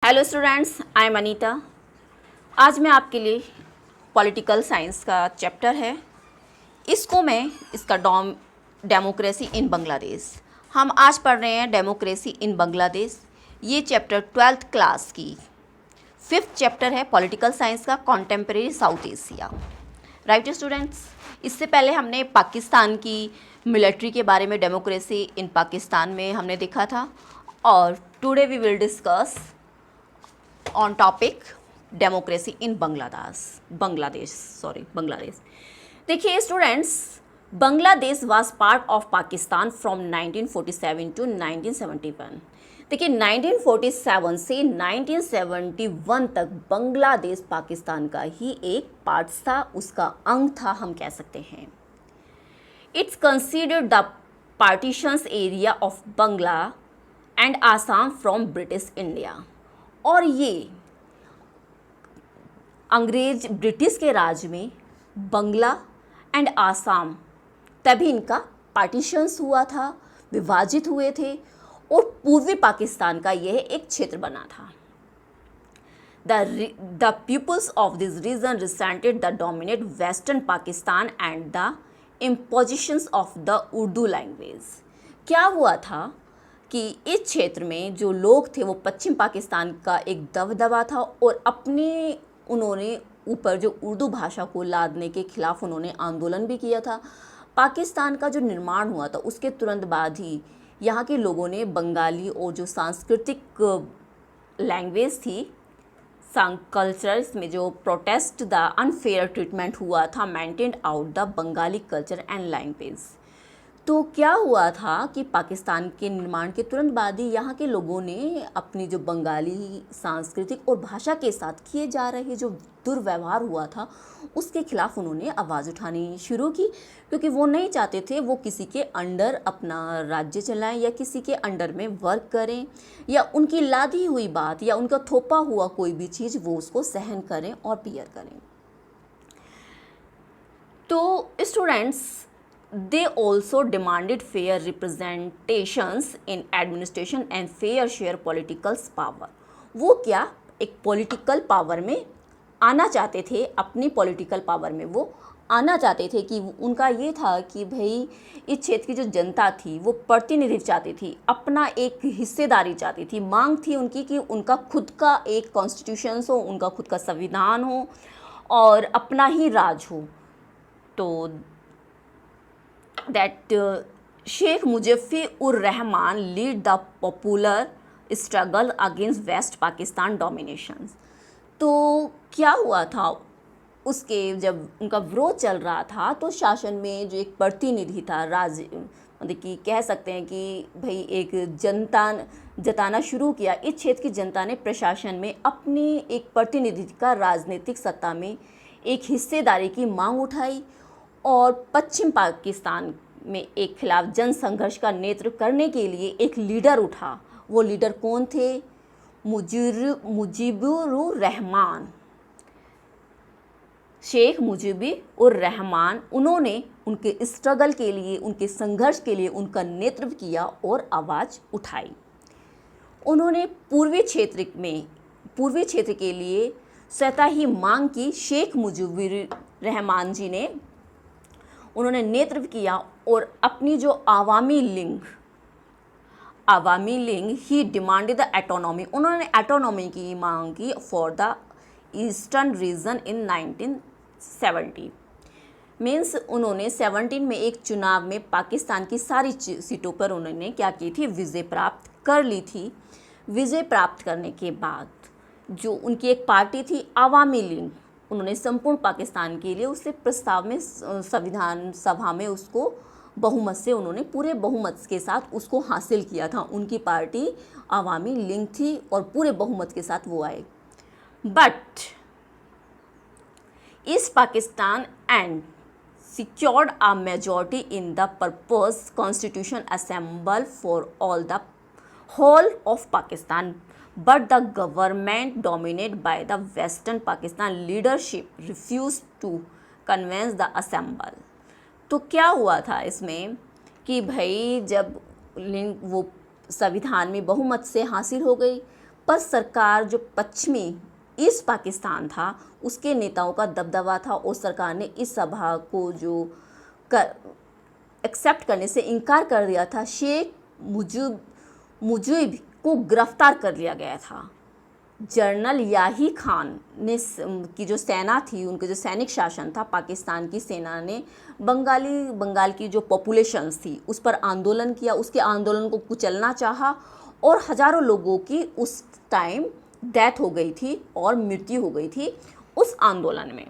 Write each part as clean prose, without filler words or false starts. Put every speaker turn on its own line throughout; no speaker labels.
Hello students, I am Anita. आज मैं आपके लिए पॉलिटिकल साइंस का चैप्टर है, इसको मैं इसका डेमोक्रेसी इन बांग्लादेश। हम आज पढ़ रहे हैं डेमोक्रेसी इन बांग्लादेश। ये चैप्टर 12th क्लास की 5th चैप्टर है पॉलिटिकल साइंस का, contemporary south Asia. Right students, इससे पहले हमने पाकिस्तान की मिलिट्री के बारे में, डेमोक्रेसी इन पाकिस्तान में हमने देखा था, और today we will discuss on topic democracy in Bangladesh. देखिए students, Bangladesh was part of Pakistan from 1947 to 1971। देखिए 1947 से 1971 तक बांग्लादेश पाकिस्तान का ही एक पार्ट था, उसका अंग था, हम कह सकते हैं। It's considered the partitions area of Bangla and Assam from British India. और ये ब्रिटिश के राज में बंगला एंड आसाम तभी इनका पार्टीशंस हुआ था, विभाजित हुए थे, और पूर्वी पाकिस्तान का यह एक क्षेत्र बना था। The peoples of this region resented the dominate western Pakistan and the impositions of the Urdu language. क्या हुआ था कि इस क्षेत्र में जो लोग थे वो पश्चिम पाकिस्तान का एक दबदबा था, और उन्होंने ऊपर जो उर्दू भाषा को लादने के खिलाफ उन्होंने आंदोलन भी किया था। पाकिस्तान का जो निर्माण हुआ था उसके तुरंत बाद ही यहाँ के लोगों ने बंगाली और जो सांस्कृतिक लैंग्वेज थी, कल्चर्स में जो प्रोटेस्ट द अनफेयर ट्रीटमेंट हुआ था, maintained out the Bengali culture and language. तो क्या हुआ था कि पाकिस्तान के निर्माण के तुरंत बाद ही यहाँ के लोगों ने अपनी जो बंगाली सांस्कृतिक और भाषा के साथ किए जा रहे जो दुर्व्यवहार हुआ था उसके खिलाफ उन्होंने आवाज़ उठानी शुरू की, क्योंकि वो नहीं चाहते थे वो किसी के अंडर अपना राज्य चलाएं या किसी के अंडर में वर्क करें, या उनकी लादी हुई बात या उनका थोपा हुआ कोई भी चीज़ वो उसको सहन करें और बियर करें। तो students, they also demanded fair representations in administration and fair share political power। वो क्या, एक पॉलिटिकल पावर में आना चाहते थे, अपनी पॉलिटिकल पावर में वो आना चाहते थे कि उनका ये था कि भाई इस क्षेत्र की जो जनता थी वो प्रतिनिधित्व चाहती थी, अपना एक हिस्सेदारी चाहती थी, मांग थी उनकी कि उनका खुद का एक कॉन्स्टिट्यूशन हो, उनका खुद का संविधान हो और अपना ही राज हो। तो that Sheikh Mujib-ur-Rahman lead the popular struggle against West Pakistan dominations। तो क्या हुआ था, उसके जब उनका विरोध चल रहा था तो शासन में जो एक प्रतिनिधि था, मतलब कि कह सकते हैं कि भाई एक जनता जताना शुरू किया, इस क्षेत्र की जनता ने प्रशासन में अपनी एक प्रतिनिधि का राजनीतिक सत्ता में एक हिस्सेदारी की मांग उठाई, और पश्चिम पाकिस्तान में एक खिलाफ जन संघर्ष का नेतृत्व करने के लिए एक लीडर उठा। वो लीडर कौन थे? मुजीबुर-रहमान, शेख मुजीबुर-रहमान। उन्होंने उनके स्ट्रगल के लिए, उनके संघर्ष के लिए उनका नेतृत्व किया और आवाज़ उठाई। उन्होंने पूर्वी क्षेत्र के लिए स्वतः ही मांग की। शेख मुजीबुर-रहमान जी ने उन्होंने नेतृत्व किया और अपनी जो आवामी लिंग ही डिमांडेड द एटोनॉमी, उन्होंने एटोनॉमी की मांग की for the eastern region in 1970। Means उन्होंने 17 में एक चुनाव में पाकिस्तान की सारी सीटों पर उन्होंने क्या की थी, विजय प्राप्त कर ली थी। विजय प्राप्त करने के बाद जो उनकी एक पार्टी थी आवामी लीग, उन्होंने संपूर्ण पाकिस्तान के लिए उससे प्रस्ताव में संविधान सभा में उसको बहुमत से, उन्होंने पूरे बहुमत के साथ उसको हासिल किया था। उनकी पार्टी आवामी लीग थी और पूरे बहुमत के साथ वो आए। But east Pakistan and secured a majority in the proposed constitution assembled for all the whole of Pakistan, but the government dominated by the Western Pakistan leadership refused to convince the assemble। तो क्या हुआ था इसमें कि भाई जब वो संविधान में बहुमत से हासिल हो गई, पर सरकार जो पश्चिमी ईस्ट पाकिस्तान था उसके नेताओं का दबदबा था और सरकार ने इस सभा को जो एक्सेप्ट करने से इनकार कर दिया था। शेख मुजीब को गिरफ्तार कर लिया गया था। जनरल याही खान ने की जो सेना थी, उनके जो सैनिक शासन था, पाकिस्तान की सेना ने बंगाल की जो पॉपुलेशंस थी उस पर आंदोलन किया, उसके आंदोलन को कुचलना चाहा और हज़ारों लोगों की उस टाइम डेथ हो गई थी और मृत्यु हो गई थी उस आंदोलन में।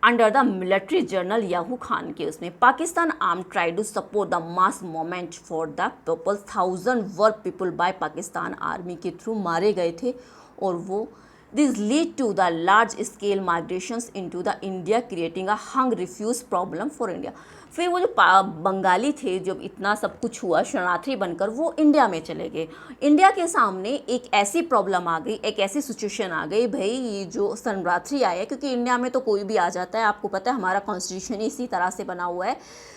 Under the military general Yahya Khan के उसमें Pakistan arm try to support the mass movement for the people. 1000 were people by Pakistan army के थ्रू मारे गए थे और वो this lead to the large scale migrations into the India creating a hung refugee problem for India. फिर वो जो बंगाली थे, जब इतना सब कुछ हुआ शरणार्थी बनकर वो इंडिया में चले गए। इंडिया के सामने एक ऐसी प्रॉब्लम आ गई, एक ऐसी सिचुएशन आ गई, भाई ये जो शरणार्थी आए, क्योंकि इंडिया में तो कोई भी आ जाता है, आपको पता है हमारा कॉन्स्टिट्यूशन इसी तरह से बना हुआ है,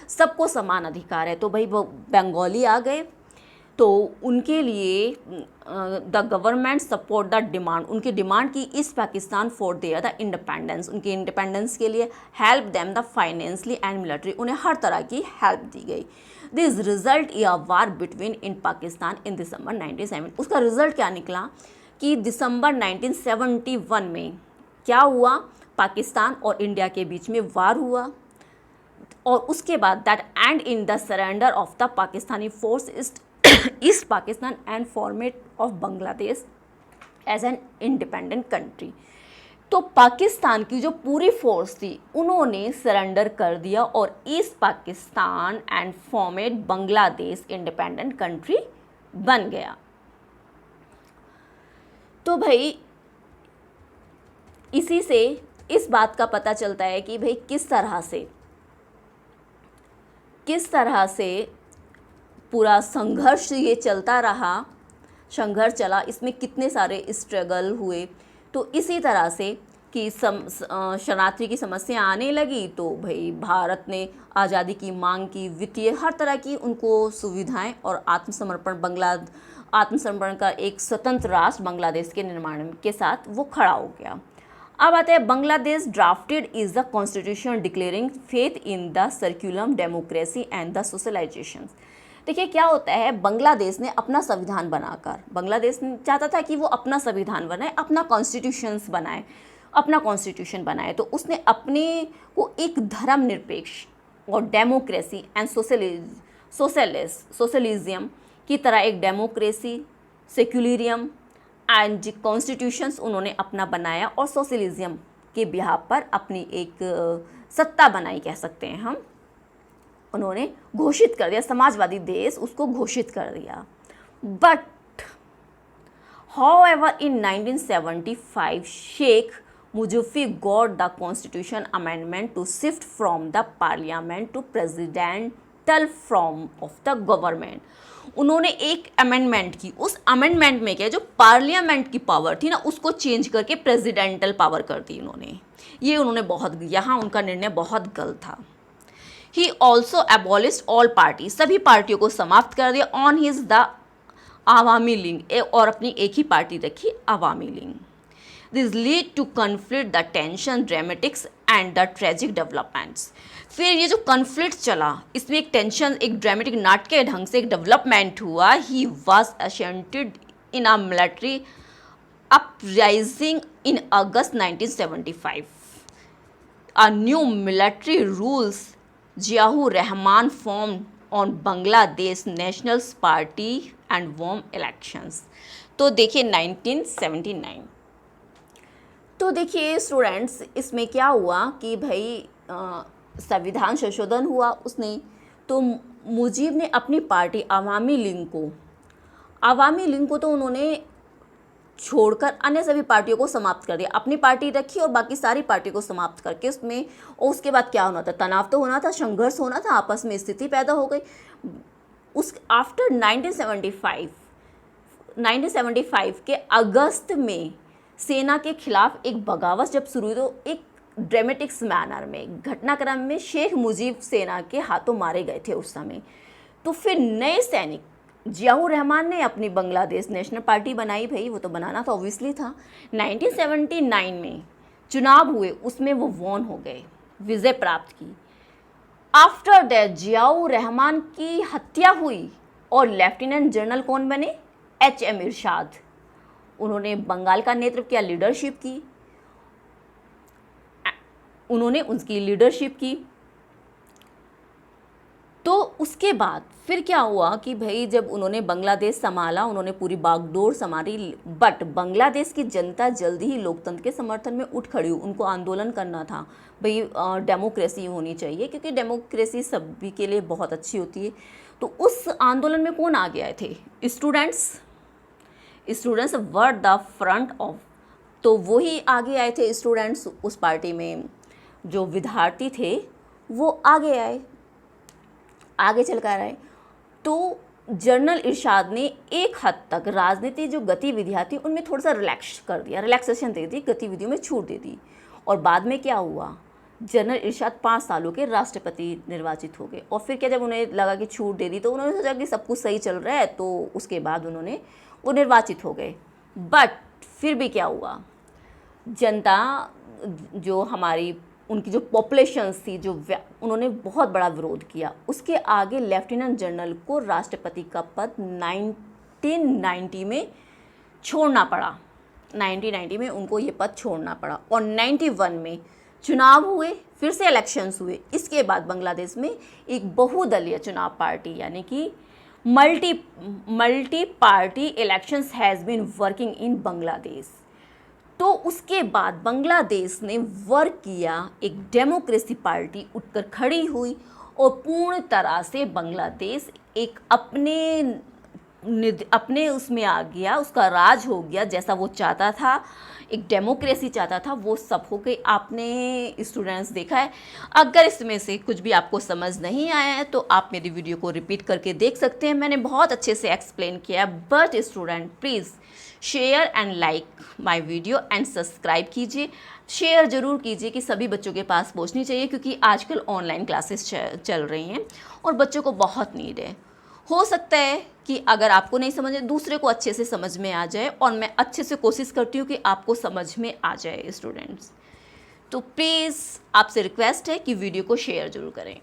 सबको समान अधिकार है। तो भाई वो बंगाली आ गए तो उनके लिए the government support the demand, उनकी डिमांड की east Pakistan for their the independence, उनके इंडिपेंडेंस के लिए help them the financially and military, उन्हें हर तरह की हेल्प दी गई। This result a war between in Pakistan in December 1970। उसका रिजल्ट क्या निकला कि दिसंबर 1971 में क्या हुआ, पाकिस्तान और इंडिया के बीच में वार हुआ और उसके बाद that end in the surrender of the Pakistani force East Pakistan and format of Bangladesh as an independent country. तो पाकिस्तान की जो पूरी फोर्स थी उन्होंने सरेंडर कर दिया और east Pakistan and format Bangladesh independent country बन गया। तो भाई इसी से इस बात का पता चलता है कि भाई किस तरह से पूरा संघर्ष ये चलता रहा, संघर्ष चला, इसमें कितने सारे स्ट्रगल हुए। तो इसी तरह से कि शरणार्थी की समस्या आने लगी तो भाई भारत ने आज़ादी की मांग की, वित्तीय हर तरह की उनको सुविधाएं और आत्मसमर्पण का एक स्वतंत्र राष्ट्र बांग्लादेश के निर्माण के साथ वो खड़ा हो गया। अब आते हैं Bangladesh drafted is the constitution declaring faith in the secularism democracy and the socialisation. देखिए क्या होता है, बांग्लादेश ने अपना संविधान बनाकर, बांग्लादेश चाहता था कि वो अपना संविधान बनाए, अपना कॉन्स्टिट्यूशन बनाए, तो उसने अपने को एक धर्मनिरपेक्ष और डेमोक्रेसी एंड सोशलिज्म की तरह एक डेमोक्रेसी, सेक्युलरिज्म एंड कॉन्स्टिट्यूशंस उन्होंने अपना बनाया और सोशलिज्म के बिहाफ पर अपनी एक सत्ता बनाई, कह सकते हैं हम, उन्होंने घोषित कर दिया, समाजवादी देश उसको घोषित कर दिया। But however in 1975 Sheikh Mujib got the constitution amendment to shift from the parliament to presidential form of the government. उन्होंने एक अमेंडमेंट की, उस अमेंडमेंट में क्या जो पार्लियामेंट की पावर थी ना उसको चेंज करके प्रेसिडेंटल पावर कर दी उन्होंने। यहाँ उनका निर्णय बहुत गलत था। He also abolished all party, सभी पार्टियों को समाप्त कर दिया। On his the Awami League, और अपनी एक ही पार्टी रखी, Awami League. This lead to conflict the tension dramatics and the tragic developments. फिर ये जो कन्फ्लिक्ट चला इसमें एक टेंशन, एक ड्रामेटिक नाटकीय ढंग से एक डेवलपमेंट हुआ। He was assented in a military uprising in August 1975। A new military rules Ziaur Rahman form on Bangladesh national party and won elections. तो देखिए 1979। तो देखिए स्टूडेंट्स, इसमें क्या हुआ कि भाई संविधान संशोधन हुआ उसने, तो मुजीब ने अपनी पार्टी आवामी लीग को तो उन्होंने छोड़कर अन्य सभी पार्टियों को समाप्त कर दिया। अपनी पार्टी रखी और बाकी सारी पार्टियों को समाप्त करके उसमें, और उसके बाद क्या होना था, तनाव तो होना था, संघर्ष होना था, आपस में स्थिति पैदा हो गई। उस आफ्टर 1975 के अगस्त में सेना के खिलाफ एक बगावत जब शुरू हुई तो एक ड्रामेटिक्स मैनर में, घटनाक्रम में शेख मुजीब सेना के हाथों मारे गए थे उस समय। तो फिर नए सैनिक जियाउर रहमान ने अपनी बांग्लादेश नेशनल पार्टी बनाई, भाई वो तो बनाना तो ऑब्वियसली था। 1979 में चुनाव हुए, उसमें वो वॉन हो गए, विजय प्राप्त की। आफ्टर दैट जियाउर रहमान की हत्या हुई और लेफ्टिनेंट जनरल कौन बने? HM इरशाद। उन्होंने बंगाल का नेतृत्व किया, लीडरशिप की, उन्होंने उसकी लीडरशिप की। तो उसके बाद फिर क्या हुआ कि भाई जब उन्होंने बांग्लादेश संभाला, उन्होंने पूरी बागडोर संभाली, बट बांग्लादेश की जनता जल्दी ही लोकतंत्र के समर्थन में उठ खड़ी हुई। उनको आंदोलन करना था, भाई डेमोक्रेसी होनी चाहिए, क्योंकि डेमोक्रेसी सभी के लिए बहुत अच्छी होती है। तो उस आंदोलन में कौन आगे आए थे? Students were the front of, तो वही आगे आए थे स्टूडेंट्स उस पार्टी में। जो विद्यार्थी थे वो आगे आए, आगे चल कर आए। तो जनरल इरशाद ने एक हद तक राजनीति जो गतिविधियाँ थी उनमें थोड़ा सा रिलैक्स कर दिया, रिलैक्सेशन दे दी, गतिविधियों में छूट दे दी। और बाद में क्या हुआ? जनरल इरशाद 5 सालों के राष्ट्रपति निर्वाचित हो गए। और फिर क्या, जब उन्हें लगा कि छूट दे दी तो उन्होंने सोचा कि सब कुछ सही चल रहा है, तो उसके बाद वो निर्वाचित हो गए। बट फिर भी क्या हुआ? जनता जो हमारी, उनकी जो पॉपुलेशंस थी, उन्होंने बहुत बड़ा विरोध किया। उसके आगे लेफ्टिनेंट जनरल को राष्ट्रपति का पद 1990 में छोड़ना पड़ा। 1990 में उनको ये पद छोड़ना पड़ा। और 91 में चुनाव हुए, फिर से इलेक्शंस हुए। इसके बाद बांग्लादेश में एक बहुदलीय चुनाव पार्टी, यानी कि multi party elections has been working in Bangladesh. तो उसके बाद बांग्लादेश ने वर्क किया, एक डेमोक्रेसी पार्टी उठकर खड़ी हुई और पूर्ण तरह से बांग्लादेश एक अपने उसमें आ गया, उसका राज हो गया, जैसा वो चाहता था, एक डेमोक्रेसी चाहता था, वो सब हो गई। आपने स्टूडेंट्स देखा है। अगर इसमें से कुछ भी आपको समझ नहीं आया है तो आप मेरी वीडियो को रिपीट करके देख सकते हैं, मैंने बहुत अच्छे से एक्सप्लेन किया है। But student please share and like my video and subscribe कीजिए। शेयर ज़रूर कीजिए कि सभी बच्चों के पास पहुंचनी चाहिए, क्योंकि आजकल ऑनलाइन क्लासेस चल रही हैं और बच्चों को बहुत नीड है। हो सकता है कि अगर आपको नहीं समझे, दूसरे को अच्छे से समझ में आ जाए, और मैं अच्छे से कोशिश करती हूँ कि आपको समझ में आ जाए स्टूडेंट्स। तो प्लीज़ आपसे रिक्वेस्ट है कि वीडियो को शेयर ज़रूर करें।